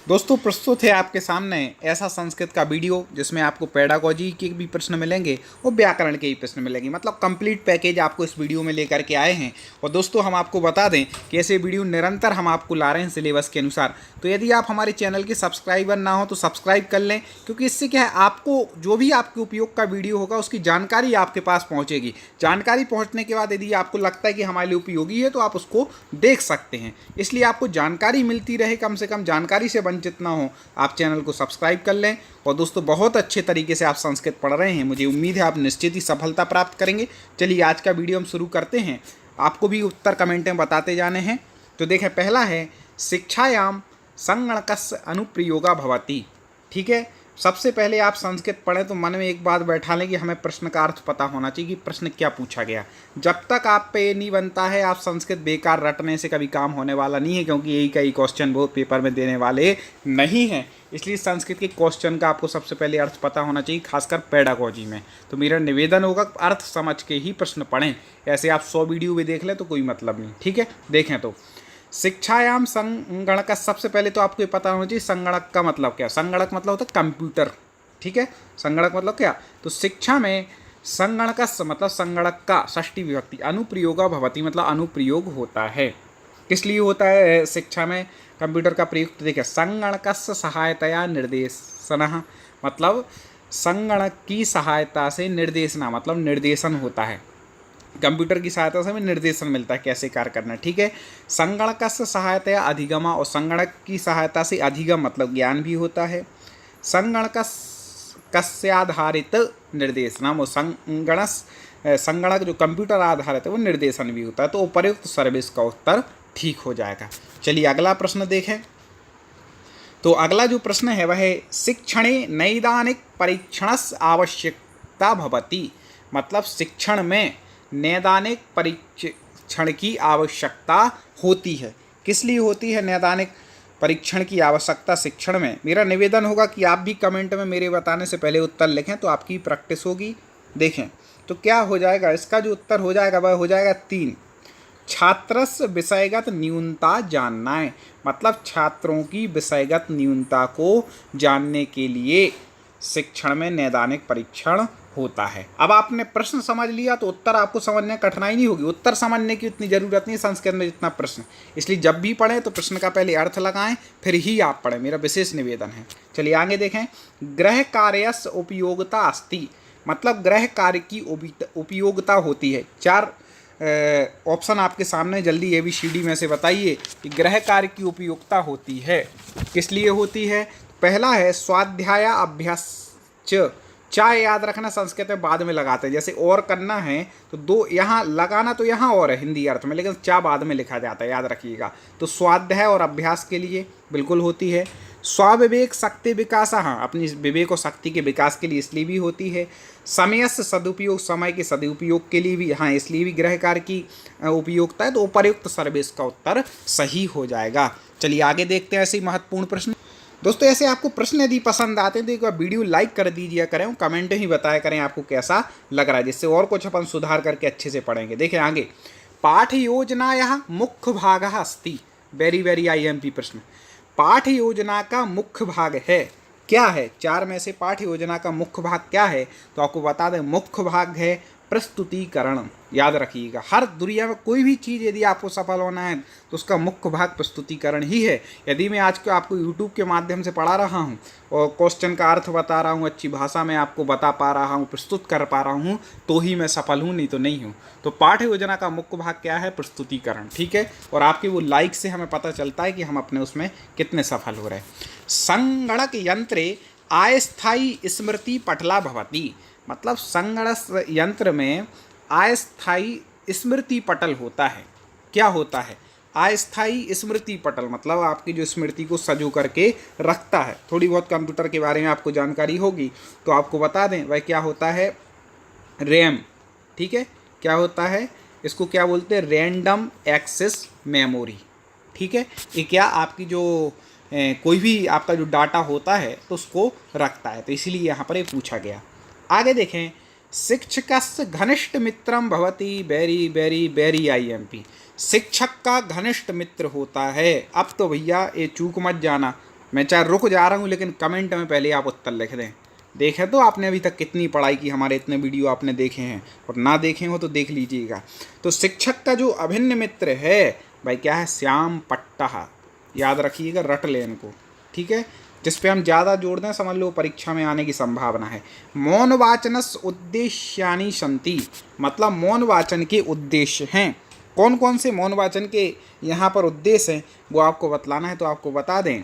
दोस्तों प्रस्तुत है आपके सामने ऐसा संस्कृत का वीडियो जिसमें आपको पेडागोजी के भी प्रश्न मिलेंगे और व्याकरण के भी प्रश्न मिलेंगे। मतलब कंप्लीट पैकेज आपको इस वीडियो में लेकर के आए हैं। और दोस्तों हम आपको बता दें कि ऐसे वीडियो निरंतर हम आपको ला रहे हैं सिलेबस के अनुसार। तो यदि आप हमारे चैनल के सब्सक्राइबर ना हो तो सब्सक्राइब कर लें, क्योंकि इससे क्या है, आपको जो भी आपके उपयोग का वीडियो होगा उसकी जानकारी आपके पास पहुँचेगी। जानकारी पहुँचने के बाद यदि आपको लगता है कि हमारे लिए उपयोगी है तो आप उसको देख सकते हैं। इसलिए आपको जानकारी मिलती रहे, कम से कम जानकारी से वंचित ना हो, आप चैनल को सब्सक्राइब कर लें। और दोस्तों बहुत अच्छे तरीके से आप संस्कृत पढ़ रहे हैं, मुझे उम्मीद है आप निश्चित ही सफलता प्राप्त करेंगे। चलिए आज का वीडियो हम शुरू करते हैं। आपको भी उत्तर कमेंट में बताते जाने हैं। तो देखें, पहला है शिक्षायाम संगणकस्य अनुप्रयोगा भवति। ठीक है, सबसे पहले आप संस्कृत पढ़ें तो मन में एक बात बैठा लें कि हमें प्रश्न का अर्थ पता होना चाहिए कि प्रश्न क्या पूछा गया। जब तक आप पे ये नहीं बनता है, आप संस्कृत बेकार रटने से कभी काम होने वाला नहीं है, क्योंकि यही कई क्वेश्चन वो पेपर में देने वाले नहीं हैं। इसलिए संस्कृत के क्वेश्चन का आपको सबसे पहले अर्थ पता होना चाहिए, खासकर पेडागोजी में। तो मेरा निवेदन होगा अर्थ समझ के ही प्रश्न पढ़ें। ऐसे आप 100 वीडियो भी देख लें तो कोई मतलब नहीं। ठीक है, देखें तो शिक्षायाम संगणक का सबसे पहले तो आपको ये पता होना चाहिए संगणक का मतलब क्या। संगणक मतलब होता है कंप्यूटर। ठीक है, संगणक मतलब क्या। तो शिक्षा में संगणक मतलब संगणक का षष्ठी विभक्ति अनुप्रयोगा भवति मतलब अनुप्रयोग होता है। किस लिए होता है शिक्षा में कंप्यूटर का प्रयोग। तो देखिए, संगणक सहायतया निर्देशन मतलब संगणक की सहायता से निर्देशना मतलब निर्देशन होता है। कंप्यूटर की सहायता से हमें निर्देशन मिलता है कैसे कार्य करना है। ठीक है, संगणक से सहायता अधिगमा और संगणक की सहायता से अधिगम मतलब ज्ञान भी होता है। संगणक कस्याधारित निर्देशनम और संगणक जो कंप्यूटर आधारित है वो निर्देशन भी होता है। तो उपर्युक्त सर्विस का उत्तर ठीक हो जाएगा। चलिए अगला प्रश्न देखें। तो अगला जो प्रश्न है वह है शिक्षणे नैदानिक परीक्षणस्य आवश्यकता भवति मतलब शिक्षण में नैदानिक परीक्षण की आवश्यकता होती है। किस लिए होती है नैदानिक परीक्षण की आवश्यकता शिक्षण में। मेरा निवेदन होगा कि आप भी कमेंट में मेरे बताने से पहले उत्तर लिखें तो आपकी प्रैक्टिस होगी। देखें तो क्या हो जाएगा, इसका जो उत्तर हो जाएगा वह हो जाएगा 3। छात्रस्य विषयगत न्यूनता जानना है मतलब छात्रों की विषयगत न्यूनता को जानने के लिए शिक्षण में नैदानिक परीक्षण होता है। अब आपने प्रश्न समझ लिया तो उत्तर आपको समझने में कठिनाई नहीं होगी। उत्तर समझने की उतनी जरूरत नहीं संस्कृत में जितना प्रश्न। इसलिए जब भी पढ़ें तो प्रश्न का पहले अर्थ लगाएं फिर ही आप पढ़ें, मेरा विशेष निवेदन है। चलिए आगे देखें। गृह कार्यस्य उपयोगिता अस्ति मतलब गृह कार्य की उपयोगिता होती है। 4 ऑप्शन आपके सामने, जल्दी ABCD में से बताइए कि गृह कार्य की उपयोगिता होती है किस लिए होती है। पहला है स्वाध्याय अभ्यास चाय याद रखना संस्कृत में बाद में लगाते हैं। जैसे और करना है तो 2 यहाँ लगाना, तो यहाँ और है हिंदी अर्थ में, लेकिन चा बाद में लिखा जाता है, याद रखिएगा। तो स्वाध्याय और अभ्यास के लिए बिल्कुल होती है। स्वाविवेक शक्ति विकास, हाँ अपनी विवेक और शक्ति के विकास के लिए इसलिए भी होती है। समय से सदुपयोग समय के सदुपयोग के लिए भी, हाँ इसलिए भी गृह कार्य की उपयोगिता है। तो उपर्युक्त सर्विस का उत्तर सही हो जाएगा। चलिए आगे देखते हैं ऐसे महत्वपूर्ण प्रश्न। दोस्तों ऐसे आपको प्रश्न यदि पसंद आते हैं तो एक बार वीडियो लाइक कर दीजिए करें, कमेंट ही बताया करें आपको कैसा लग रहा है, जिससे और कुछ अपन सुधार करके अच्छे से पढ़ेंगे। देखिए आगे, पाठ योजनायाः मुख्य भागः अस्ति। वेरी वेरी IMP प्रश्न। पाठ योजना का मुख्य भाग है क्या है। 4 में से पाठ योजना का मुख्य भाग क्या है, तो आपको बता दें मुख्य भाग है प्रस्तुतिकरण। याद रखिएगा, हर दुनिया में कोई भी चीज़ यदि आपको सफल होना है तो उसका मुख्य भाग प्रस्तुतिकरण ही है। यदि मैं आज को आपको YouTube के माध्यम से पढ़ा रहा हूँ और क्वेश्चन का अर्थ बता रहा हूँ, अच्छी भाषा में आपको बता पा रहा हूँ, प्रस्तुत कर पा रहा हूँ, तो ही मैं सफल हूँ, नहीं तो नहीं हूँ। तो पाठ योजना का मुख्य भाग क्या है, प्रस्तुतिकरण। ठीक है, और आपके वो लाइक से हमें पता चलता है कि हम अपने उसमें कितने सफल हो रहे हैं। संगणक यंत्रे अस्थायी स्मृति पटला भवति मतलब संगणक यंत्र में अस्थायी स्मृति पटल होता है। क्या होता है अस्थायी स्मृति पटल मतलब आपकी जो स्मृति को सजो करके रखता है। थोड़ी बहुत कंप्यूटर के बारे में आपको जानकारी होगी तो आपको बता दें वह क्या होता है, रैम। ठीक है, क्या होता है, इसको क्या बोलते हैं, रैंडम एक्सेस मेमोरी। ठीक है, ये क्या आपकी जो कोई भी आपका जो डाटा होता है तो उसको रखता है, तो इसीलिए यहाँ पर ये पूछा गया। आगे देखें, शिक्षकस्य घनिष्ठ मित्रम भवति। Very very very IMP। शिक्षक का घनिष्ठ मित्र होता है। अब तो भैया ये चूक मत जाना, मैं चाहे रुक जा रहा हूँ, लेकिन कमेंट में पहले आप उत्तर लिख दें। देखें तो आपने अभी तक कितनी पढ़ाई की, हमारे इतने वीडियो आपने देखे हैं, और ना देखे हो तो देख लीजिएगा। तो शिक्षक का जो अभिन्न मित्र है भाई क्या है, श्याम पट्टा। याद रखिएगा, रट लें इनको, ठीक है। जिस पे हम ज़्यादा जोड़ दें समझ लो परीक्षा में आने की संभावना है। मौन वाचनस उद्देश्यानि सन्ति, मतलब मौन वाचन के उद्देश्य हैं। कौन कौन से मौन वाचन के यहाँ पर उद्देश्य हैं वो आपको बतलाना है। तो आपको बता दें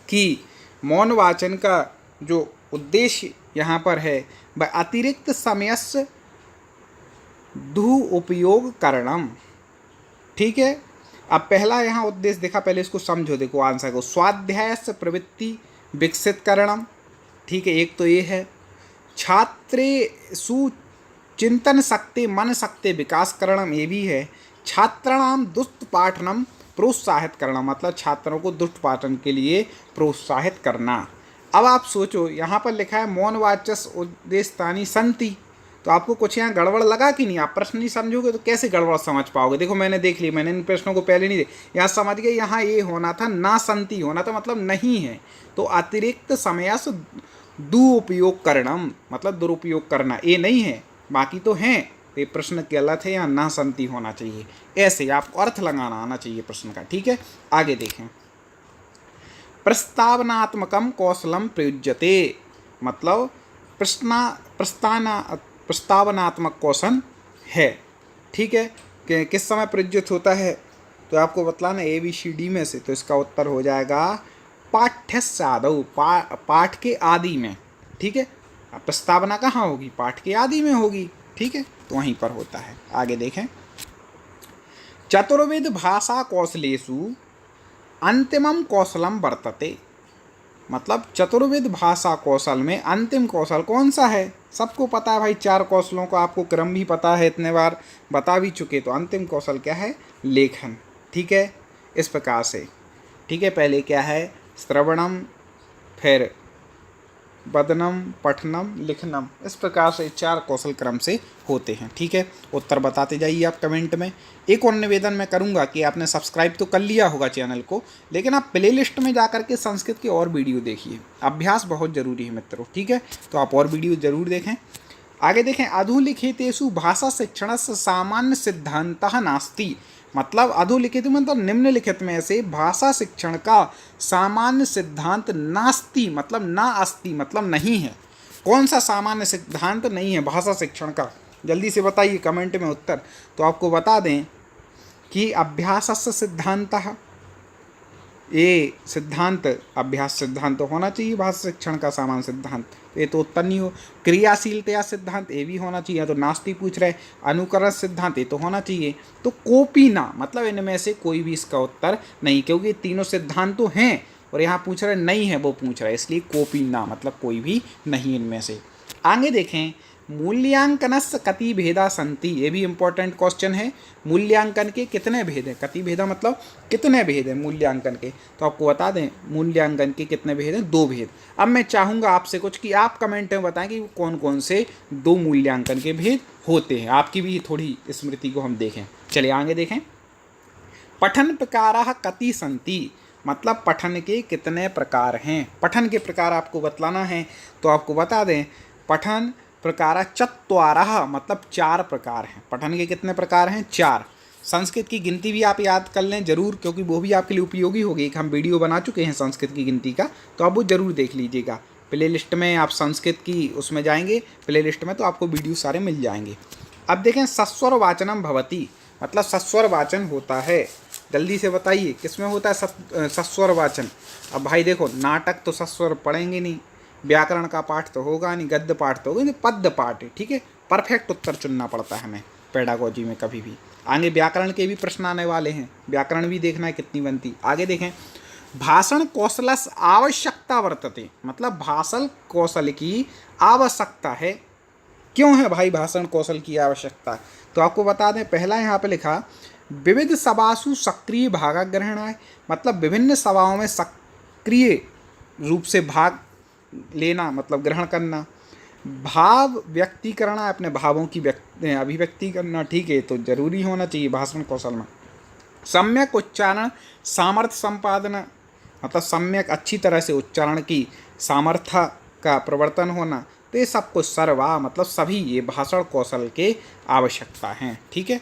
कि मौन वाचन का जो उद्देश्य यहाँ पर है वह अतिरिक्त समयस्य दुरुपयोग करणम, ठीक है। अब पहला यहाँ उद्देश्य देखा, पहले इसको समझो, देखो आंसर को। स्वाध्याय से प्रवृत्ति विकसित करणम, ठीक है, एक तो ये है। छात्रेषु चिंतन शक्ति मन शक्ति विकास करणम, ये भी है। छात्राणाम दुष्ट पाठनम प्रोत्साहित करना, मतलब छात्रों को दुष्ट पाठन के लिए प्रोत्साहित करना। अब आप सोचो, यहाँ पर लिखा है मौन वाचस उद्देश्यानि सन्ति, तो आपको कुछ यहाँ गड़बड़ लगा कि नहीं? आप प्रश्न नहीं समझोगे तो कैसे गड़बड़ समझ पाओगे? देखो मैंने देख ली, मैंने इन प्रश्नों को पहले नहीं देखा, यहाँ समझ गए, यहाँ ये होना था ना संति होना था, मतलब नहीं है। तो अतिरिक्त समय से दुरुपयोग करणम, मतलब दुरुपयोग करना, ये नहीं है, बाकी तो हैं। तो ये प्रश्न गलत है, यहाँ ना संति होना चाहिए। ऐसे आपको अर्थ लगाना आना चाहिए प्रश्न का, ठीक है। आगे देखें, प्रस्तावनात्मकम कौशलम प्रयुज्यते, मतलब प्रस्तावनात्मक कौशल है, ठीक है। कि किस समय प्रयुज्यत होता है तो आपको बतलाना ABCD में से। तो इसका उत्तर हो जाएगा पाठ्यस्य आदौ, पाठ के आदि में, ठीक है। प्रस्तावना कहाँ होगी? पाठ के आदि में होगी, ठीक है, तो वहीं पर होता है। आगे देखें, चतुर्विध भाषा कौशलेषु अंतिमम कौशलम वर्तते, मतलब चतुर्विध भाषा कौशल में अंतिम कौशल कौन सा है? सबको पता है भाई, 4 कौशलों का आपको क्रम भी पता है, इतने बार बता भी चुके। तो अंतिम कौशल क्या है? लेखन, ठीक है, इस प्रकार से, ठीक है। पहले क्या है? श्रवणम, फिर वदनम, पठनम, लिखनम, इस प्रकार से 4 कौशल क्रम से होते हैं, ठीक है। उत्तर बताते जाइए आप कमेंट में। एक और निवेदन मैं करूंगा कि आपने सब्सक्राइब तो कर लिया होगा चैनल को, लेकिन आप प्लेलिस्ट में जाकर के संस्कृत के और वीडियो देखिए। अभ्यास बहुत ज़रूरी है मित्रों, ठीक है, तो आप और वीडियो ज़रूर देखें। आगे देखें, अधोलिखितेषु भाषा शिक्षणस्य सामान्य सिद्धान्तः नास्ति, मतलब अधोलिखित मतलब निम्नलिखित में से भाषा शिक्षण का सामान्य सिद्धांत नास्ति, मतलब ना अस्ति, मतलब नहीं है। कौन सा सामान्य सिद्धांत नहीं है भाषा शिक्षण का? जल्दी से बताइए कमेंट में उत्तर। तो आपको बता दें कि अभ्यासस्य सिद्धांतः, ये सिद्धांत अभ्यास सिद्धांत तो होना चाहिए भाषा शिक्षण का सामान्य सिद्धांत, ये तो उत्तर नहीं हो। क्रियाशीलता सिद्धांत ये भी होना चाहिए, तो नास्ति पूछ रहे। अनुकरण सिद्धांत ये तो होना चाहिए। तो कोपी ना, मतलब इनमें से कोई भी इसका उत्तर नहीं, क्योंकि तीनों सिद्धांत तो हैं और यहाँ पूछ रहे नहीं है वो पूछ रहा है, इसलिए कोपी ना मतलब कोई भी नहीं इनमें से। आगे देखें, मूल्यांकनस्य कति भेदा सन्ति, ये भी इंपॉर्टेंट क्वेश्चन है। मूल्यांकन के कितने भेद हैं? कति भेदा मतलब कितने भेद हैं मूल्यांकन के? तो आपको बता दें मूल्यांकन के कितने भेद हैं? 2 भेद। अब मैं चाहूँगा आपसे कुछ कि आप कमेंट में बताएं कि कौन कौन से 2 मूल्यांकन के भेद होते हैं, आपकी भी थोड़ी स्मृति को हम देखें। चलिए आगे देखें, पठन प्रकाराः कति सन्ति, मतलब पठन के कितने प्रकार हैं? पठन के प्रकार आपको बतलाना है। तो आपको बता दें, पठन प्रकार चत्वारः, मतलब 4 प्रकार हैं। पठन के कितने प्रकार हैं? 4। संस्कृत की गिनती भी आप याद कर लें जरूर, क्योंकि वो भी आपके लिए उपयोगी होगी। एक हम वीडियो बना चुके हैं संस्कृत की गिनती का, तो आप वो जरूर देख लीजिएगा। प्ले लिस्ट में आप संस्कृत की उसमें जाएंगे प्ले लिस्ट में, तो आपको वीडियो सारे मिल जाएंगे। अब देखें, सस्वर वाचनम भवति, मतलब सस्वर वाचन होता है। जल्दी से बताइए किसमें होता है सस्वर वाचन? अब भाई देखो, नाटक तो सस्वर पढ़ेंगे नहीं, व्याकरण का पाठ तो होगा नहीं, गद्य पाठ तो होगा नहीं, पद्य पाठ है, ठीक है। परफेक्ट उत्तर चुनना पड़ता है हमें पेडागोजी में कभी भी। आगे व्याकरण के भी प्रश्न आने वाले हैं, व्याकरण भी देखना है कितनी बनती। आगे देखें, भाषण कौशलस आवश्यकता वर्तते, मतलब भाषण कौशल की आवश्यकता है। क्यों है भाई भाषण कौशल की आवश्यकता? तो आपको बता दें, पहला यहाँ पे लिखा विविध सभासु सक्रिय भागग्रहणाय, मतलब विभिन्न सभाओं में सक्रिय रूप से भाग लेना, मतलब ग्रहण करना। भाव व्यक्तीकरण, अपने भावों की अभिव्यक्ति करना, ठीक है, तो जरूरी होना चाहिए भाषण कौशल में। सम्यक उच्चारण सामर्थ्य संपादन, मतलब सम्यक अच्छी तरह से उच्चारण की सामर्थ्य का प्रवर्तन होना, तो ये सब कुछ सर्वा मतलब सभी ये भाषण कौशल के आवश्यकता हैं। ठीक है,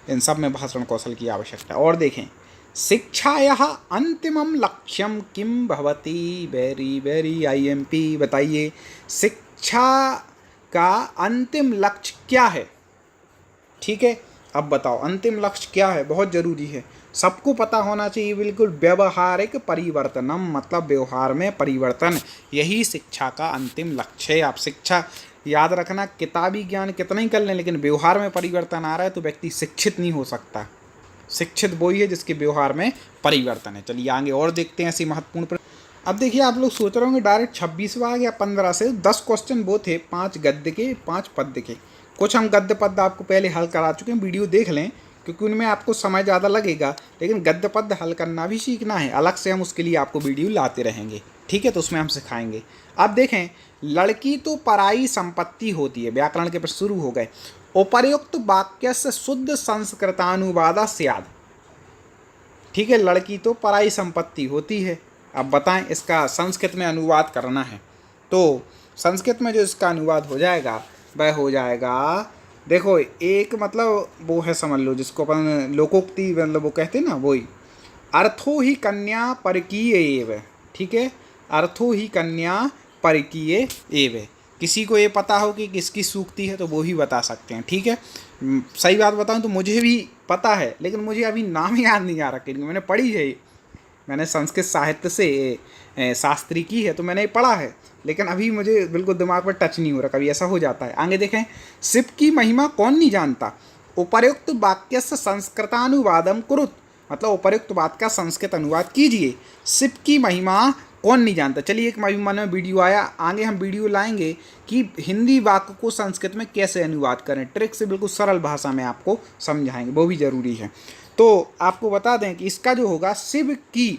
इन सब में भाषण कौशल की आवश्यकता। और देखें, शिक्षायाः अंतिमम लक्ष्यम किम भवति, वेरी वेरी IMP, बताइए शिक्षा का अंतिम लक्ष्य क्या है। ठीक है, अब बताओ अंतिम लक्ष्य क्या है, बहुत जरूरी है, सबको पता होना चाहिए बिल्कुल। व्यवहारिक परिवर्तनम मतलब व्यवहार में परिवर्तन, यही शिक्षा का अंतिम लक्ष्य है। आप शिक्षा याद रखना, किताबी ज्ञान कितना ही कर लें, लेकिन व्यवहार में परिवर्तन आ रहा है तो व्यक्ति शिक्षित नहीं हो सकता। शिक्षित वही है जिसके व्यवहार में परिवर्तन है। चलिए आगे और देखते हैं ऐसी महत्वपूर्ण। अब देखिए, आप लोग सोच रहे होंगे डायरेक्ट 26वां आ गया 15 से। 10 क्वेश्चन वो थे, 5 गद्य के 5 पद्य के। कुछ हम गद्य पद्य आपको पहले हल करा चुके हैं, वीडियो देख लें क्योंकि उनमें आपको समय ज़्यादा लगेगा, लेकिन गद्य पद्य हल करना भी सीखना है। अलग से हम उसके लिए आपको वीडियो लाते रहेंगे। ठीक है, तो उसमें हम सिखाएंगे। अब देखें, लड़की तो पराई संपत्ति होती है, व्याकरण के प्रश्न शुरू हो गए। उपर्युक्त वाक्य से शुद्ध संस्कृतानुवादा स्याद। ठीक है, लड़की तो पराई संपत्ति होती है। अब बताएं, इसका संस्कृत में अनुवाद करना है, तो संस्कृत में जो इसका अनुवाद हो जाएगा वह हो जाएगा, देखो एक मतलब वो है, समझ लो जिसको अपन लोकोक्ति मतलब वो कहते हैं ना, वही अर्थो ही कन्या परकीय एव। ठीक है, अर्थो ही कन्या परकीय एव। किसी को ये पता हो कि किसकी सूक्ति है तो वो ही बता सकते हैं। ठीक है, सही बात बताऊं तो मुझे भी पता है, लेकिन मुझे अभी नाम याद नहीं आ रहा, क्योंकि मैंने पढ़ी है, मैंने संस्कृत साहित्य से शास्त्री की है तो मैंने ये पढ़ा है, लेकिन अभी मुझे बिल्कुल दिमाग पर टच नहीं हो रहा, कभी ऐसा हो जाता है। आगे देखें, शिव की महिमा कौन नहीं जानता। उपर्युक्त वाक्य से संस्कृतानुवादम कुरुत, मतलब उपर्युक्त बात का संस्कृत अनुवाद कीजिए। शिव की महिमा कौन नहीं जानता। चलिए, एक मन में वीडियो आया, आगे हम वीडियो लाएंगे कि हिंदी वाक्य को संस्कृत में कैसे अनुवाद करें, ट्रिक से बिल्कुल सरल भाषा में आपको समझाएंगे, वो भी जरूरी है। तो आपको बता दें कि इसका जो होगा शिव की,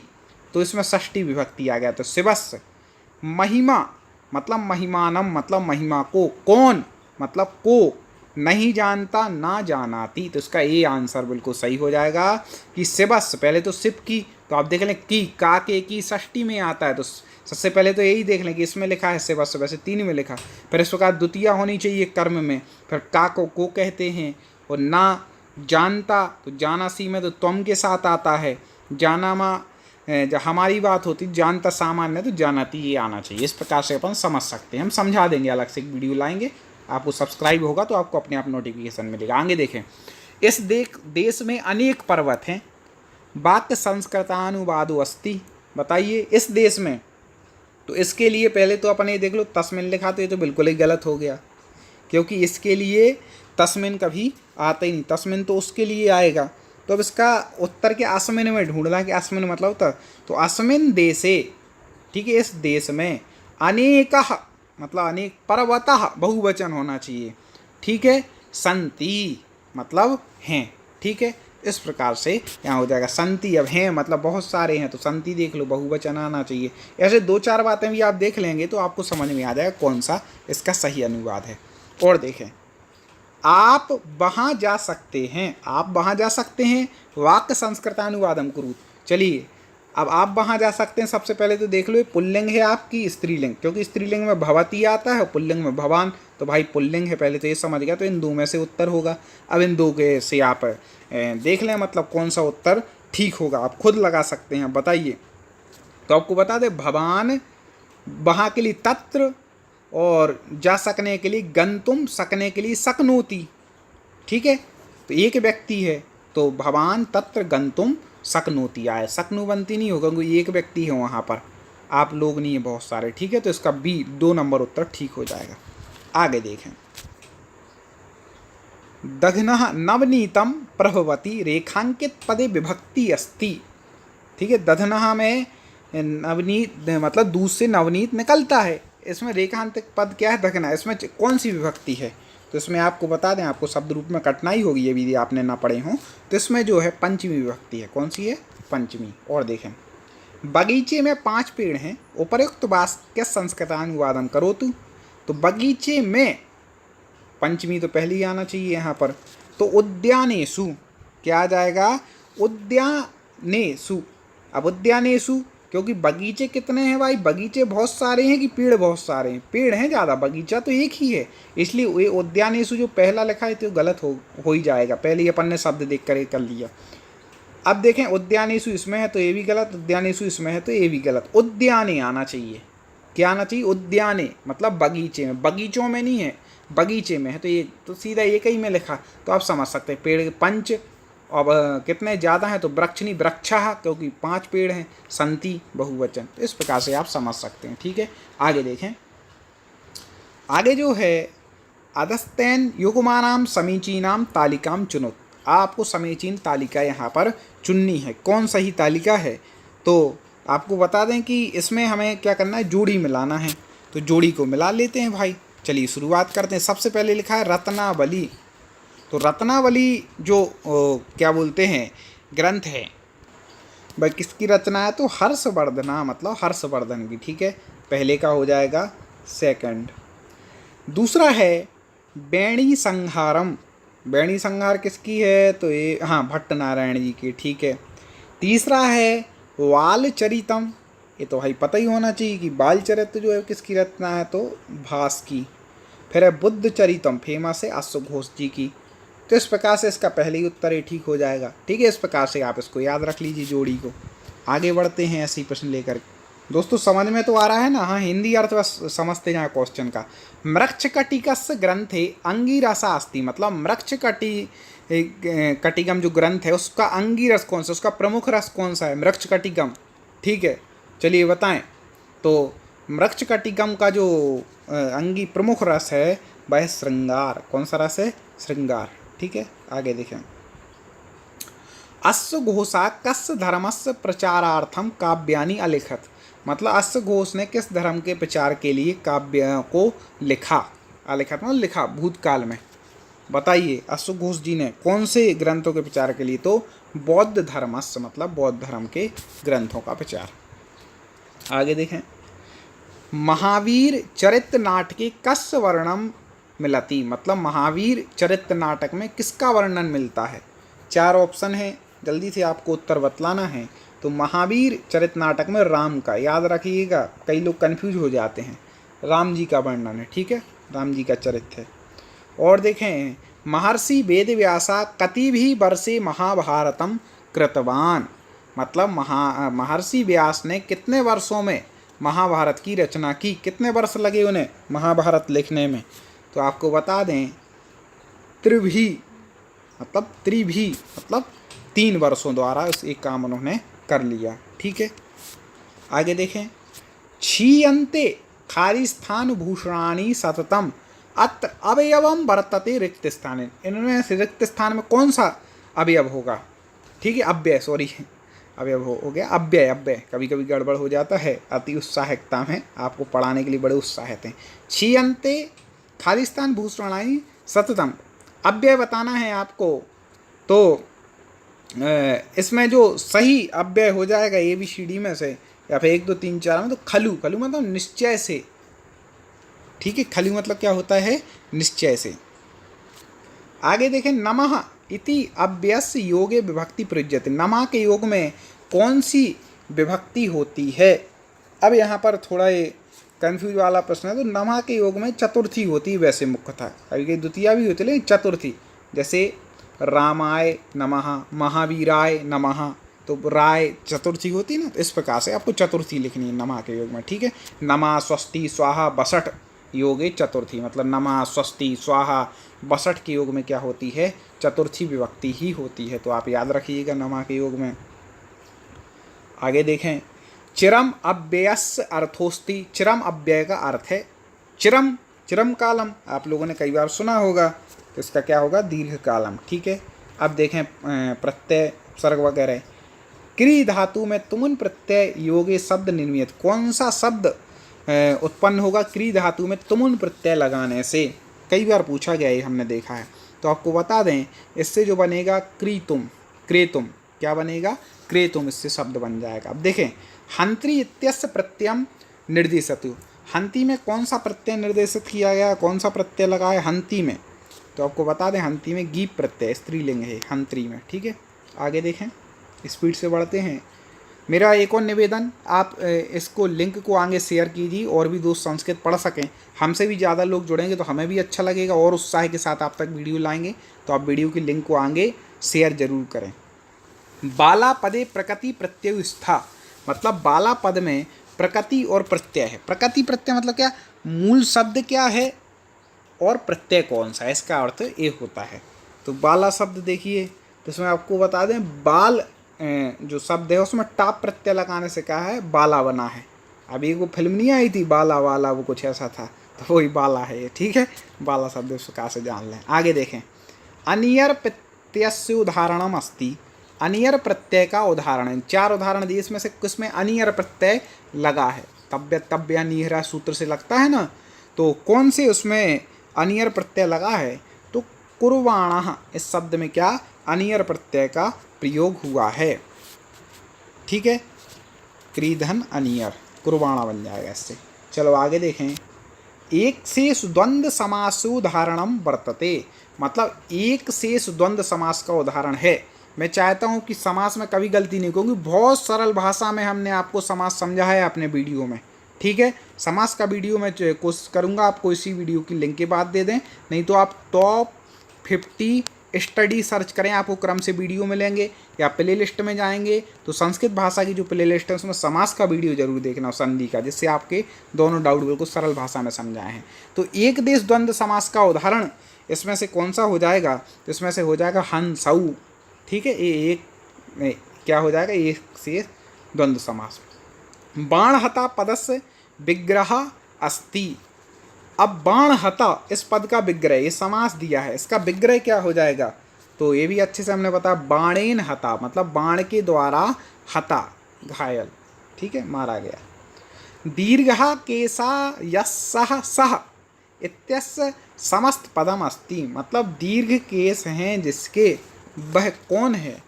तो इसमें षष्ठी विभक्ति आ गया, तो शिवस्य। महिमा मतलब महिमानम मतलब महिमा को, कौन मतलब को, नहीं जानता ना जानाती, तो इसका ये आंसर बिल्कुल सही हो जाएगा कि शिवस्य। पहले तो शिव की, तो आप देख लें की का के की षष्ठी में आता है, तो सबसे पहले तो यही देख लें कि इसमें लिखा है शिवस्य, वैसे 3 में लिखा। फिर इस प्रकार द्वितीय होनी चाहिए कर्म में, फिर का को कहते हैं, और ना जानता तो जानासी में तो तुम के साथ आता है। जाना मा जब हमारी बात होती, जानता सामान्य तो जानाती ये आना चाहिए। इस प्रकार से अपन समझ सकते हैं, हम समझा देंगे, अलग से एक वीडियो लाएंगे, आपको सब्सक्राइब होगा तो आपको अपने आप नोटिफिकेशन मिलेगा। आगे देखें, इस देश में अनेक पर्वत हैं, वाक्य संस्कृतानुवादो अस्ति। बताइए इस देश में, तो इसके लिए पहले तो अपन ये देख लो, तस्मिन लिखा तो ये तो बिल्कुल ही गलत हो गया, क्योंकि इसके लिए तस्मिन कभी आता ही नहीं, तस्मिन तो उसके लिए आएगा। तो अब इसका उत्तर के अस्मिन में ढूंढना कि अस्मिन मतलब उत्तर, तो अस्मिन देशे, ठीक है, इस देश में अनेकः मतलब अनेक, पर्वतः बहुवचन होना चाहिए। ठीक है, संति मतलब हैं। ठीक है, इस प्रकार से यहाँ हो जाएगा संति। अब हैं मतलब बहुत सारे हैं, तो संति देख लो, बहुवचन आना चाहिए। ऐसे 2-4 बातें भी आप देख लेंगे तो आपको समझ में आ जाएगा कौन सा इसका सही अनुवाद है। और देखें, आप वहाँ जा सकते हैं, आप वहाँ जा सकते हैं, वाक्य संस्कृतानुवादम कुरु। चलिए, अब आप वहाँ जा सकते हैं, सबसे पहले तो देख लो, ये पुल्लिंग है आपकी, स्त्रीलिंग, क्योंकि स्त्रीलिंग में भवती आता है और पुल्लिंग में भवान, तो भाई पुल्लिंग है, पहले तो ये समझ गया, तो इन 2 में से उत्तर होगा। अब इन 2 के से आप देख लें मतलब कौन सा उत्तर ठीक होगा, आप खुद लगा सकते हैं। बताइए, तो आपको बता दें, भवान वहाँ के लिए तत्र, और जा सकने के लिए गंतुम, सकने के लिए शक्नोति। ठीक है, तो एक व्यक्ति है तो भवान तत्र गंतुम शक्नोति आए, शक्नुवंती नहीं होगा क्योंकि एक व्यक्ति है वहाँ पर, आप लोग नहीं है बहुत सारे। ठीक है, तो इसका बी 2 नंबर उत्तर ठीक हो जाएगा। आगे देखें, दघ्नः नवनीतम प्रभवती रेखांकित पदे विभक्ति अस्ति। ठीक है, दधनहा में नवनीत मतलब दूध से नवनीत निकलता है, इसमें रेखांकित पद क्या है, दघना, इसमें कौन सी विभक्ति है, तो इसमें आपको बता दें, आपको शब्द रूप में कठिनाई होगी ये भी आपने ना पढ़े हों, तो इसमें जो है पंचमी विभक्ति है। कौन सी है, पंचमी। और देखें, बगीचे में 5 पेड़ हैं, उपर्युक्त वाक्य संस्कृतानुवादम करोतु, तो बगीचे में पंचमी तो पहले ही आना चाहिए यहाँ पर, तो उद्यानेषु क्या आ जाएगा, उद्यानेषु। अब उद्यानेषु क्योंकि बगीचे कितने हैं भाई, बगीचे बहुत सारे हैं कि पेड़ बहुत सारे हैं, पेड़ हैं ज़्यादा, बगीचा तो एक ही है। इसलिए ये उद्यानेषु जो पहला लिखा है तो गलत हो ही जाएगा, पहले ही अपन ने शब्द देख कर लिया। अब देखें उद्यानेषु इसमें है तो ये भी गलत, उद्यानेषु इसमें है तो ये भी गलत, उद्याने आना चाहिए। क्या आना चाहिए? उद्याने, मतलब बगीचे में, बगीचों में नहीं है, बगीचे में है तो ये तो सीधा एक ही में लिखा, तो आप समझ सकते हैं। पेड़ पंच, अब कितने ज़्यादा हैं तो वृक्ष नहीं वृक्षा, क्योंकि 5 पेड़ हैं, संति बहुवचन। तो इस प्रकार से आप समझ सकते हैं। ठीक है, आगे देखें। आगे जो है अधस्तैन युग्मानाम समीचीनाम तालिकाम चुनो। आपको समीचीन तालिका यहाँ पर चुननी है। कौन सही तालिका है? तो आपको बता दें कि इसमें हमें क्या करना है, जोड़ी मिलाना है। तो जोड़ी को मिला लेते हैं भाई। चलिए शुरुआत करते हैं। सबसे पहले लिखा है रत्नावली। तो रत्नावली जो क्या बोलते हैं ग्रंथ है भाई, किसकी रचना है? तो हर्षवर्धना, मतलब हर्षवर्धन की। ठीक है, पहले का हो जाएगा सेकंड। दूसरा है बैणी संहारम। बैणी संहार किसकी है? तो ये हाँ भट्ट नारायण जी की। ठीक है। तीसरा है वालचरितम। ये तो भाई पता ही होना चाहिए कि बालचरित जो है किसकी रचना है, तो भास की। फिर है बुद्ध चरितम, फेमस है अश्व घोष जी की। तो इस प्रकार से इसका पहले ही उत्तर ही ठीक हो जाएगा। ठीक है, इस प्रकार से आप इसको याद रख लीजिए जोड़ी को। आगे बढ़ते हैं ऐसे ही प्रश्न लेकर। दोस्तों समझ में तो आ रहा है ना? हाँ, हिंदी अर्थ बस समझते जाए क्वेश्चन का। मृक्षकटिकस्य ग्रंथे अंगिरसा अस्ति, मतलब कटिगम जो ग्रंथ है उसका अंगिरस कौन सा, उसका प्रमुख रस कौन सा है? मृक्षकटिगम। ठीक है, चलिए बताएं। तो मृक्षकटिगम का जो अंगी प्रमुख रस है वह श्रृंगार। कौन सा रस है? श्रृंगार। ठीक है, आगे देखें। अश्व घोषा कस्य धर्मस्य प्रचारार्थम काव्यानि अलिखत, मतलब अश्व घोष ने किस धर्म के प्रचार के लिए काव्य को लिखा? अलिखत मतलब लिखा, भूतकाल में। बताइए अश्व घोष जी ने कौन से ग्रंथों के प्रचार के लिए? तो बौद्ध धर्मस्य, मतलब बौद्ध धर्म के ग्रंथों का प्रचार। आगे देखें। महावीर चरित्र नाटके कस्य वर्णम मिलती, मतलब महावीर चरित्र नाटक में किसका वर्णन मिलता है? 4 ऑप्शन है, जल्दी से आपको उत्तर बतलाना है। तो महावीर चरित्र नाटक में राम का, याद रखिएगा, कई लोग कंफ्यूज हो जाते हैं, राम जी का वर्णन है। ठीक है, राम जी का चरित्र है। और देखें, महर्षि वेदव्यासा कति भी वर्षे महाभारतम कृतवान, मतलब महर्षि व्यास ने कितने वर्षों में महाभारत की रचना की? कितने वर्ष लगे उन्हें महाभारत लिखने में? तो आपको बता दें त्रिभी, मतलब 3 वर्षों द्वारा उस एक काम उन्होंने कर लिया। ठीक है, आगे देखें। क्षीयन्ते खारिस्थान भूषणानि सततम अत्र अवयवम वर्तते रिक्त स्थाने, इनमें से रिक्त स्थान में कौन सा अवयव होगा? ठीक है, अव्यय, सॉरी अवयव हो गया अव्यय, कभी कभी गड़बड़ हो जाता है। अति उत्साहिकता में आपको पढ़ाने के लिए बड़े उत्साहित हैं। क्षीयन्ते खालिस्तान भूषणानि सततम, अव्यय बताना है आपको। तो इसमें जो सही अव्यय हो जाएगा ABCD में से, या फिर 1 2 3 4 में, तो खलु मतलब निश्चय से। ठीक है, खलु मतलब क्या होता है? निश्चय से। आगे देखें। नमः इति अव्ययस्य योगे विभक्ति प्रयुज्यते, नमः के योग में कौन सी विभक्ति होती है? अब यहाँ पर थोड़ा ये कन्फ्यूज वाला प्रश्न है। तो नमः के योग में चतुर्थी होती है वैसे मुख्यतः, कभी द्वितीया भी होती है, लेकिन चतुर्थी, जैसे रामाय नमः, महावीराय नमः, तो राय चतुर्थी होती है ना। तो इस प्रकार से आपको चतुर्थी लिखनी है नमः के योग में। ठीक है, नमः स्वस्ति स्वाहा बसठ योगे चतुर्थी, मतलब नमः स्वस्ति स्वाहा बसठ के योग में क्या होती है? चतुर्थी विभक्ति ही होती है। तो आप याद रखिएगा नमः के योग में। आगे देखें। चिरम अव्ययस्य अर्थोस्ति, चिरम अव्यय का अर्थ है चिरम कालम, आप लोगों ने कई बार सुना होगा। तो इसका क्या होगा? दीर्घ कालम। ठीक है, अब देखें प्रत्यय सर्ग वगैरह। क्री धातु में तुमुन प्रत्यय योगे शब्द निर्मित, कौन सा शब्द उत्पन्न होगा क्री धातु में तुमुन प्रत्यय लगाने से? कई बार पूछा गया है, हमने देखा है। तो आपको बता दें, इससे जो बनेगा क्रेतुम, क्या बनेगा? क्रेतुम, इससे शब्द बन जाएगा। अब देखें। हंत्री इत्यस्य प्रत्ययम निर्देशतु, हंती में कौन सा प्रत्यय निर्देशित किया गया? कौन सा प्रत्यय लगा है हंती में? तो आपको बता दें, हंती में गीप प्रत्यय स्त्रीलिंग है हंत्री में। ठीक है, आगे देखें, स्पीड से बढ़ते हैं। मेरा एक और निवेदन, आप इसको लिंक को आगे शेयर कीजिए और भी दोस्त संस्कृत पढ़ सकें। हमसे भी ज़्यादा लोग जुड़ेंगे तो हमें भी अच्छा लगेगा और उत्साह के साथ आप तक वीडियो लाएंगे। तो आप वीडियो की लिंक को आगे शेयर जरूर करें। बाला पदे प्रकृति प्रत्यय स्था, मतलब बाला पद में प्रकृति और प्रत्यय है। प्रकृति प्रत्यय मतलब क्या, मूल शब्द क्या है और प्रत्यय कौन सा है, इसका अर्थ ये होता है। तो बाला शब्द देखिए, तो इसमें आपको बता दें बाल जो शब्द है उसमें टाप प्रत्यय लगाने से क्या है, बाला बना है। अभी वो फिल्म नहीं आई थी बाला वाला, वो कुछ ऐसा था, तो वही बाला है ये, ठीक है। बाला शब्द उसको कहाँ से जान लें। आगे देखें, अनियर प्रत्यय उदाहरणम अस्ति, अनियर प्रत्यय का उदाहरण है। 4 उदाहरण दिए, इसमें से किसमें अनियर प्रत्यय लगा है, तब्य तब्य निहरा सूत्र से लगता है ना, तो कौन से उसमें अनियर प्रत्यय लगा है, तो कुर्वाणः, इस शब्द में क्या अनियर प्रत्यय का प्रयोग हुआ है, ठीक है। क्रीधन अनियर, कुर्वाणा बन जाएगा इससे। चलो आगे देखें, एक शेष द्वंद्व समासोदाहरणम वर्तते, मतलब एक शेष द्वंद्व समास का उदाहरण है। मैं चाहता हूं कि समास में कभी गलती नहीं करूँगी, बहुत सरल भाषा में हमने आपको समास समझा है अपने वीडियो में, ठीक है। समास का वीडियो मैं कोशिश करूंगा आपको इसी वीडियो की लिंक के बाद दे दें, नहीं तो आप टॉप 50 स्टडी सर्च करें, आपको क्रम से वीडियो मिलेंगे, या प्ले लिस्ट में जाएंगे तो संस्कृत भाषा की जो प्ले लिस्ट है उसमें समास का वीडियो जरूर देखना, संधि का, जिससे आपके दोनों डाउट बिल्कुल सरल भाषा में समझाए हैं। तो एक देश द्वंद्व समास का उदाहरण इसमें से कौन सा हो जाएगा, तो इसमें से हो जाएगा हंसऊ, ठीक है। ये एक क्या हो जाएगा, एक से द्वंद्व समास। बाणहता पदस्य विग्रह अस्ति, अब बाणहता इस पद का विग्रह, ये समास दिया है, इसका विग्रह क्या हो जाएगा, तो ये भी अच्छे से हमने बताया, बाणेन हता, मतलब बाण के द्वारा हता, घायल, ठीक है, मारा गया। दीर्घ केसा यस्सह सह इत्यस्य समस्त पदम अस्ति, मतलब दीर्घ केस हैं जिसके, वह कौन है,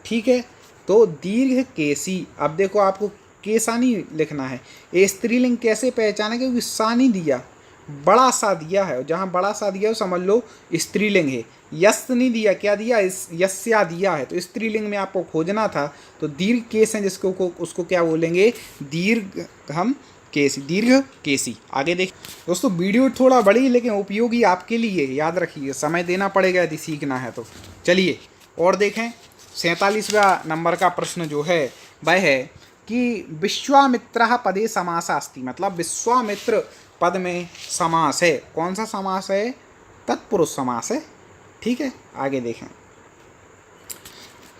ठीक है। तो दीर्घ केसी, अब देखो आपको केसानी लिखना है, ये स्त्रीलिंग कैसे पहचाने, क्योंकि सानी दिया, बड़ा सा दिया है, जहाँ बड़ा सा दिया है समझ लो स्त्रीलिंग है। यस नहीं दिया, क्या दिया, यस्या दिया है, तो स्त्रीलिंग में आपको खोजना था। तो दीर्घ केस है जिसको उसको क्या बोलेंगे, दीर्घ हम केसी, दीर्घ केसी। आगे देख दोस्तों, वीडियो थोड़ा बड़ी लेकिन उपयोगी आपके लिए, याद रखिए, समय देना पड़ेगा यदि सीखना है तो। चलिए और देखें, 47वां नंबर का प्रश्न जो है वह है कि विश्वामित्र पदे समास अस्ति, मतलब विश्वामित्र पद में समास है, कौन सा समास है, तत्पुरुष समास है, ठीक है। आगे देखें,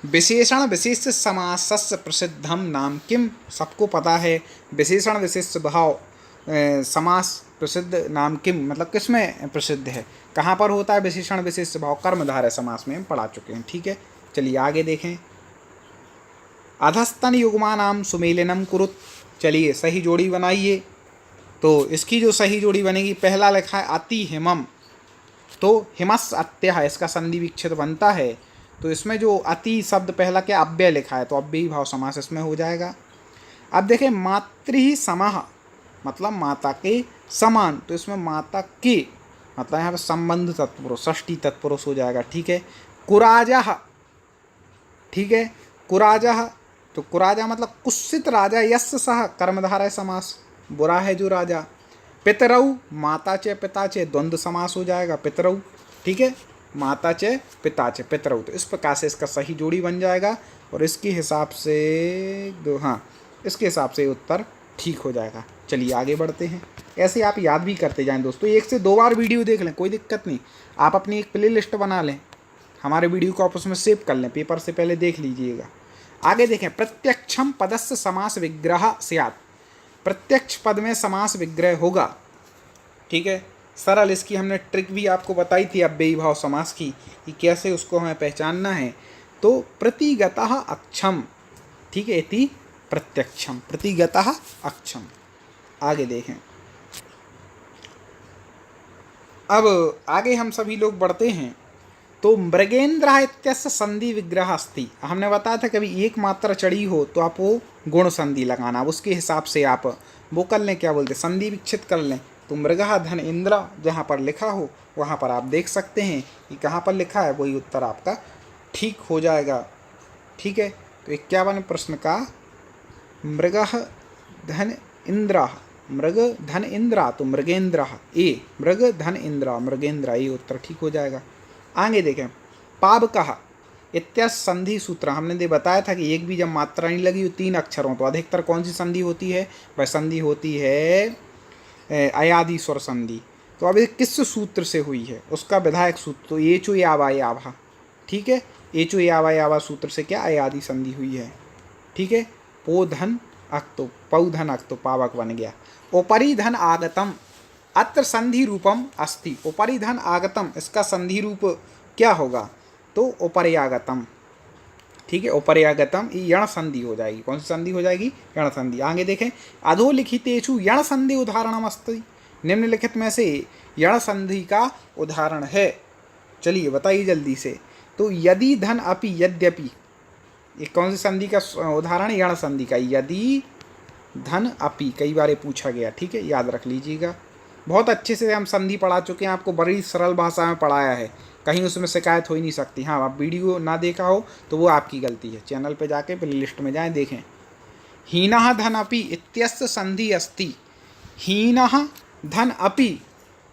विशेषण विशेष समासस्य प्रसिद्धम नाम किम, सबको पता है विशेषण विशेष भाव समास प्रसिद्ध नाम किम, मतलब किस में प्रसिद्ध है, कहाँ पर होता है विशेषण विशेष भाव, कर्मधारय समास में हम पढ़ा चुके हैं, ठीक है। चलिए आगे देखें, अधस्तन युग्मानाम सुमेलनम कुरुत, चलिए सही जोड़ी बनाइए। तो इसकी जो सही जोड़ी बनेगी, पहला लिखा है अति हिमम, तो हिमस अत्यः, इसका संधि विच्छेद बनता है, तो इसमें जो अति शब्द पहला क्या अव्यय लिखा है, तो अव्ययी भाव समास इसमें हो जाएगा। अब देखें, मातृ समः, मतलब माता के समान, तो इसमें माता के, मतलब यहाँ पर संबंध तत्पुरुष, षष्ठी तत्पुरुष हो जाएगा, ठीक है। कुराजः, ठीक है, कुराजः, तो कुराजा मतलब कुत्सित राजा, यस्य सह कर्मधारय समास, बुरा है जो राजा। पितरऊ, माता च पिता च, द्वंद्व समास हो जाएगा, पितरऊ, ठीक है, माता च पिता च, पितरऊ। तो इस प्रकार से इसका सही जोड़ी बन जाएगा, और इसके हिसाब से इसके हिसाब से उत्तर ठीक हो जाएगा। चलिए आगे बढ़ते हैं, ऐसे आप याद भी करते जाएं दोस्तों, 1 से 2 बार वीडियो देख लें, कोई दिक्कत नहीं, आप अपनी एक प्ले लिस्ट बना लें, हमारे वीडियो को आप उसमें सेव कर लें, पेपर से पहले देख लीजिएगा। आगे देखें, प्रत्यक्षम पदस्य समास विग्रह स्यात्, प्रत्यक्ष पद में समास विग्रह होगा, ठीक है। सरल, इसकी हमने ट्रिक भी आपको बताई थी अव्ययी भाव समास की, कि कैसे उसको हमें पहचानना है। तो प्रतिगतः अक्षम, ठीक है, इति प्रत्यक्षम, प्रतिगतः अक्षम। आगे देखें, अब आगे हम सभी लोग बढ़ते हैं। तो मृगेंद्र इत्यस्य संधि विग्रह अस्ति, हमने बताया था कभी एक मात्रा चढ़ी हो तो आप वो गुण संधि लगाना, उसके हिसाब से आप वो कर लें, क्या बोलते हैं, संधि विच्छेद कर लें। तो मृगः धन इंद्र जहाँ पर लिखा हो वहाँ पर आप देख सकते हैं कि कहाँ पर लिखा है, वही उत्तर आपका ठीक हो जाएगा, ठीक है। तो 51 प्रश्न का मृगः धन इंद्रः, मृग धन इंद्रा तो मृगेंद्र, ए मृग धन इंद्रा मृगेंद्र, ये उत्तर ठीक हो जाएगा। आगे देखें, पावकः इत्यस संधि सूत्र, हमने दे बताया था कि एक भी जब मात्रा नहीं लगी 3 अक्षरों तो अधिकतर कौन सी संधि होती है, वह संधि होती है अयादि स्वर संधि। तो अब ये किस सूत्र से हुई है, उसका विधायक सूत्र तो एचो यावा याभा, ठीक है, एचो यावा यावा सूत्र से क्या अयादि संधि हुई है, ठीक है। पोधन अक्तो, पौधन अक्तो पावक बन गया। उपरि धन आगतम, अत्र संधि रूपम अस्ति, उपरि धन आगतम इसका संधि रूप क्या होगा, तो उपरियागतम, ठीक है, उपरियागतम ये यण संधि हो जाएगी। कौन सी संधि हो जाएगी, यण संधि। आगे देखें, अधोलिखितेषु यण संधि उदाहरणम अस्ति, निम्नलिखित में से यण संधि का उदाहरण है, चलिए बताइए जल्दी से। तो यदि धन अपि यद्यपि, ये कौन सी संधि का उदाहरण है, यण संधि का। यदि धन अपि कई बार पूछा गया, ठीक है, याद रख लीजिएगा। बहुत अच्छे से हम संधि पढ़ा चुके हैं, आपको बड़ी सरल भाषा में पढ़ाया है, कहीं उसमें शिकायत हो ही नहीं सकती। हाँ, आप वीडियो ना देखा हो तो वो आपकी गलती है, चैनल पे जाके प्ले लिस्ट में जाएं देखें। हीनः धन अपि इत्यस्य संधि अस्ति, हीनः धन अपि,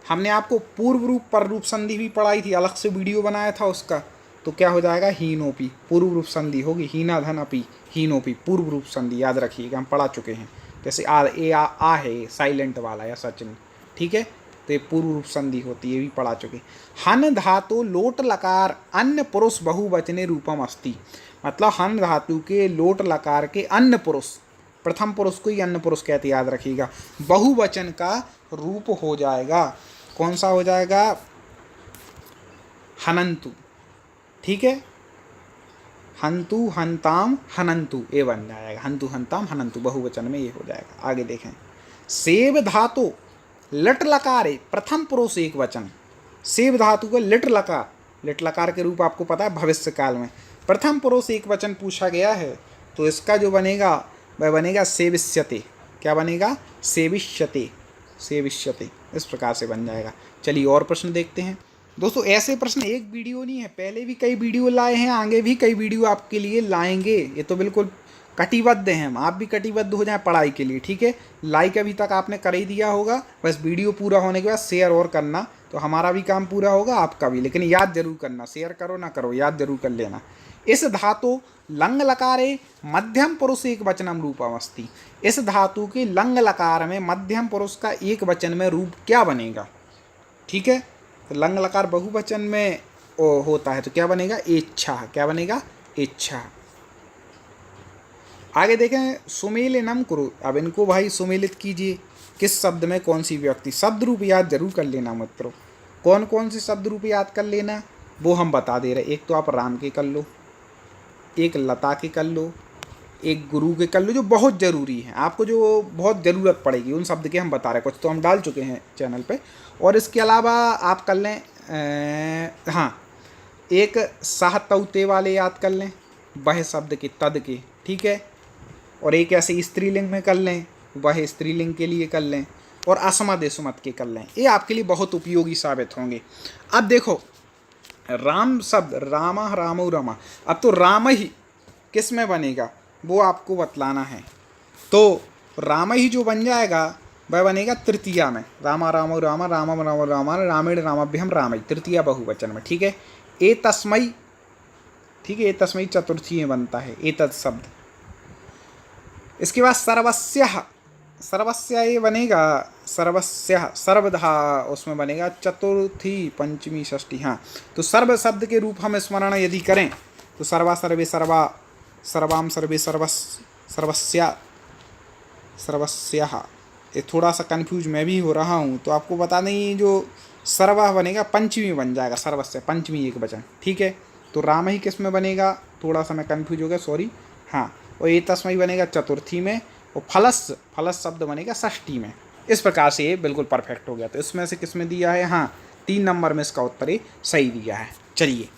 हमने आपको पूर्व रूप पर रूप संधि भी पढ़ाई थी, अलग से वीडियो बनाया था उसका, तो क्या हो जाएगा, हीनोपि, पूर्व रूप संधि होगी। हीना धन अपि हीनोपि पूर्व रूप संधि, याद रखिएगा, हम पढ़ा चुके हैं। जैसे आ है साइलेंट वाला या सचिन, ठीक है, तो ये पूर्व रूप संधि होती है, ये भी पढ़ा चुके। हन धातु लोट लकार अन्य पुरुष बहुवचने रूपम अस्ति, मतलब हन धातु के लोट लकार के अन्य पुरुष, प्रथम पुरुष को ही अन्य पुरुष कहते, याद रखिएगा, बहुवचन का रूप हो जाएगा। कौन सा हो जाएगा, हनंतु, ठीक है, हंतु हंताम हनंतु, ये बन जाएगा, हंतु हंताम हनंतु, बहुवचन में ये हो जाएगा। आगे देखें, सेव धातु लट लकारे प्रथम पुरुष एक वचन, सेव धातु का लिट लकार, लिट लकार के रूप आपको पता है भविष्य काल में प्रथम पुरुष एक वचन पूछा गया है, तो इसका जो बनेगा वह बनेगा सेविष्यते, क्या बनेगा, सेविष्यते, सेविष्यते, इस प्रकार से बन जाएगा। चलिए और प्रश्न देखते हैं। दोस्तों ऐसे प्रश्न एक वीडियो नहीं है, पहले भी कई वीडियो लाए हैं, आगे भी कई वीडियो आपके लिए लाएंगे, ये तो बिल्कुल कटिबद्ध हैं हम, आप भी कटिबद्ध हो जाएं पढ़ाई के लिए, ठीक है। लाइक अभी तक आपने कर ही दिया होगा, बस वीडियो पूरा होने के बाद शेयर और करना, तो हमारा भी काम पूरा होगा, आपका भी, लेकिन याद जरूर करना, शेयर करो ना करो, याद जरूर कर लेना। इस धातु लंग लकारे मध्यम पुरुष एक वचनम रूपम अस्ति, इस धातु के लंग लकार में मध्यम पुरुष का एक वचन में रूप क्या बनेगा, ठीक है। तो लंग लकार बहुवचन में होता है तो क्या बनेगा, इच्छा, क्या बनेगा, इच्छा। आगे देखें, सुमेलिनम कुरु, अब इनको भाई सुमेलित कीजिए, किस शब्द में कौन सी व्यक्ति, शब्द रूप याद जरूर कर लेना मित्रों, कौन कौन से शब्द रूप याद कर लेना वो हम बता दे रहे। एक तो आप राम के कर लो, एक लता के कर लो, एक गुरु के कर लो, जो बहुत ज़रूरी है, आपको जो बहुत ज़रूरत पड़ेगी उन शब्द के हम बता रहे हैं, कुछ तो हम डाल चुके हैं चैनल पे। और इसके अलावा आप कर लें, हाँ, एक साहतौते वाले याद कर लें, वह शब्द के तद के, ठीक है। और एक ऐसे स्त्रीलिंग में कर लें, वह स्त्रीलिंग के लिए कर लें, और असमद सुमत के कर लें, ये आपके लिए बहुत उपयोगी साबित होंगे। अब देखो, राम शब्द, रामा रामो रमा, अब तो राम ही किस में बनेगा वो आपको बतलाना है। तो राम ही जो बन जाएगा वह बनेगा तृतीया में, रामा रामो रामा रामम रामो रामा रामेण रामाभ्यम रामई, तृतीया बहुवचन में, ठीक है। ए तस्मई, ठीक है, ए तस्मई चतुर्थी में बनता है ए तत् शब्द। इसके बाद सर्वस्यः, सर्वस्य ये बनेगा, सर्वस्यः सर्वधा उसमें बनेगा चतुर्थी पंचमी षष्ठी, हाँ। तो सर्व शब्द के रूप हम स्मरण यदि करें तो सर्वा सर्वे सर्वा, सर्वाम सर्वे सर्वस, सर्वस्या सर्वस्यः, ये थोड़ा सा कन्फ्यूज मैं भी हो रहा हूँ, तो आपको बता दें जो सर्वा बनेगा पंचमी बन जाएगा, सर्वस्य पंचमी एक वचन, ठीक है। तो राम ही किस में बनेगा, थोड़ा सा मैं कन्फ्यूज हो गया, सॉरी, हाँ। और ये तस्मई बनेगा चतुर्थी में, और फलस, फलस शब्द बनेगा षष्ठी में। इस प्रकार से ये बिल्कुल परफेक्ट हो गया। तो इसमें से किस में दिया है, हाँ 3 नंबर में इसका उत्तर ही सही दिया है। चलिए,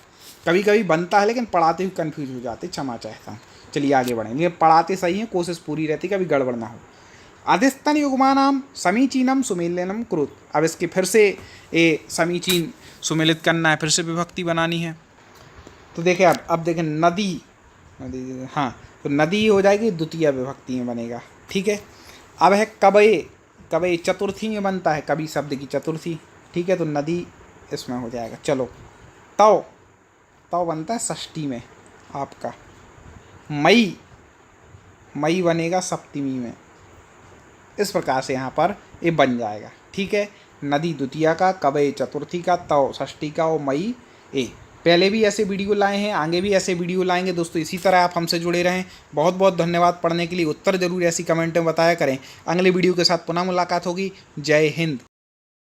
कभी कभी बनता है लेकिन पढ़ाते हुए कन्फ्यूज हो जाते, क्षमा चाहता हूँ। चलिए आगे बढ़ेंगे, पढ़ाते सही हैं, कोशिश पूरी रहती कभी गड़बड़ ना हो। अधिस्तन युग्मानाम समीचीनम सुमेलनम कुरुत, अब इसके फिर से ये समीचीन सुमेलित करना है, फिर से विभक्ति बनानी है। तो देखें अब देखें, नदी, हाँ तो नदी हो जाएगी द्वितीय विभक्ति में बनेगा। ठीक है। अब है कबए, कबए चतुर्थी में बनता है, कवि शब्द की चतुर्थी। ठीक है, तो नदी इसमें हो जाएगा। चलो तव, तव बनता है षष्ठी में आपका। मई, मई बनेगा सप्तमी में। इस प्रकार से यहाँ पर ये बन जाएगा। ठीक है, नदी द्वितीया का, कबए चतुर्थी का, तव षष्ठी का और मई ए। पहले भी ऐसे वीडियो लाए हैं, आगे भी ऐसे वीडियो लाएंगे दोस्तों। इसी तरह आप हमसे जुड़े रहें। बहुत बहुत धन्यवाद। पढ़ने के लिए उत्तर जरूर ऐसी कमेंट में बताया करें। अगले वीडियो के साथ पुनः मुलाकात होगी। जय हिंद।